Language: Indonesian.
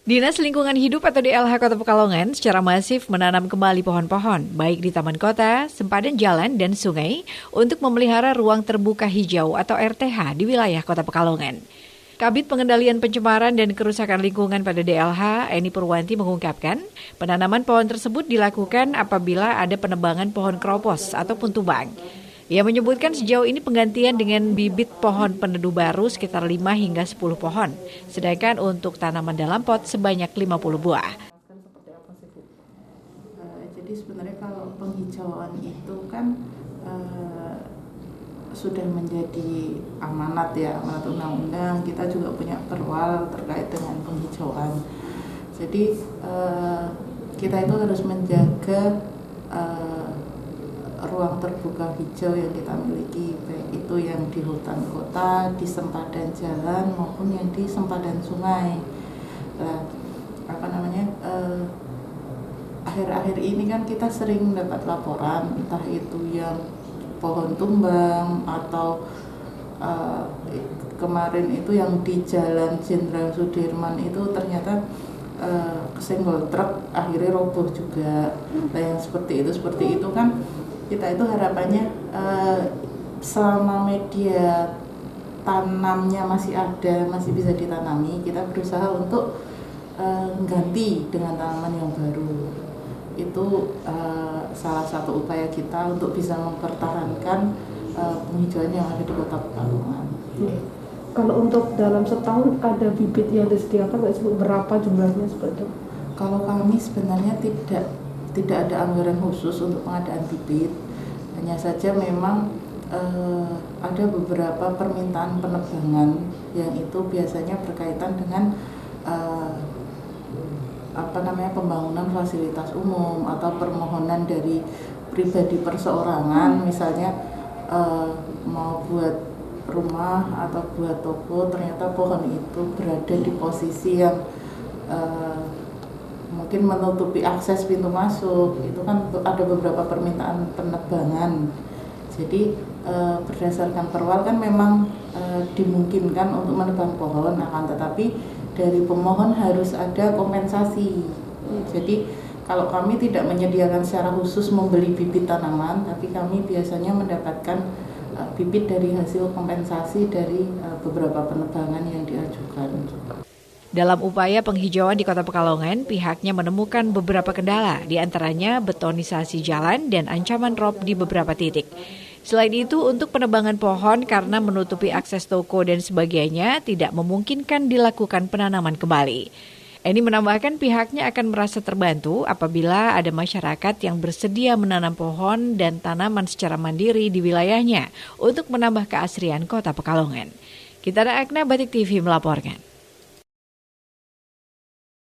Dinas Lingkungan Hidup atau DLH Kota Pekalongan secara masif menanam kembali pohon-pohon, baik di taman kota, sempadan jalan, dan sungai, untuk memelihara ruang terbuka hijau atau RTH di wilayah Kota Pekalongan. Kabid Pengendalian Pencemaran dan Kerusakan Lingkungan pada DLH, Eni Purwanti mengungkapkan, penanaman pohon tersebut dilakukan apabila ada penebangan pohon kropos ataupun tumbang. Ia menyebutkan sejauh ini penggantian dengan bibit pohon peneduh baru sekitar 5 hingga 10 pohon, sedangkan untuk tanaman dalam pot sebanyak 50 buah. Jadi sebenarnya kalau penghijauan itu kan sudah menjadi amanat undang-undang. Kita juga punya perwal terkait dengan penghijauan. Jadi kita itu harus menjaga ruang terbuka hijau yang kita miliki, baik itu yang di hutan kota, di sempadan jalan maupun yang di sempadan sungai. Akhir-akhir ini kan kita sering dapat laporan, entah itu yang pohon tumbang atau kemarin itu yang di Jalan Jenderal Sudirman itu ternyata kesenggol truk, akhirnya roboh juga. Nah, yang seperti itu kan kita itu harapannya selama media tanamnya masih ada, masih bisa ditanami, kita berusaha untuk ganti dengan tanaman yang baru. Itu salah satu upaya kita untuk bisa mempertahankan penghijauan yang ada di Kota Pekalongan. Kalau untuk dalam setahun ada bibit yang disediakan, berapa jumlahnya seperti itu? Kalau kami sebenarnya tidak ada anggaran khusus untuk pengadaan bibit, hanya saja memang ada beberapa permintaan penebangan yang itu biasanya berkaitan dengan pembangunan fasilitas umum atau permohonan dari pribadi perseorangan, misalnya mau buat rumah atau buat toko, ternyata pohon itu berada di posisi yang mungkin menutupi akses pintu masuk. Itu kan ada beberapa permintaan penebangan. Jadi berdasarkan perwal kan memang dimungkinkan untuk menebang pohon, akan tetapi dari pemohon harus ada kompensasi. Jadi kalau kami tidak menyediakan secara khusus membeli bibit tanaman, tapi kami biasanya mendapatkan bibit dari hasil kompensasi dari beberapa penebangan yang diajukan. Dalam upaya penghijauan di Kota Pekalongan, pihaknya menemukan beberapa kendala, di antaranya betonisasi jalan dan ancaman rob di beberapa titik. Selain itu, untuk penebangan pohon karena menutupi akses toko dan sebagainya, tidak memungkinkan dilakukan penanaman kembali. Eni menambahkan pihaknya akan merasa terbantu apabila ada masyarakat yang bersedia menanam pohon dan tanaman secara mandiri di wilayahnya untuk menambah keasrian Kota Pekalongan. Kitana Agna, Batik TV melaporkan.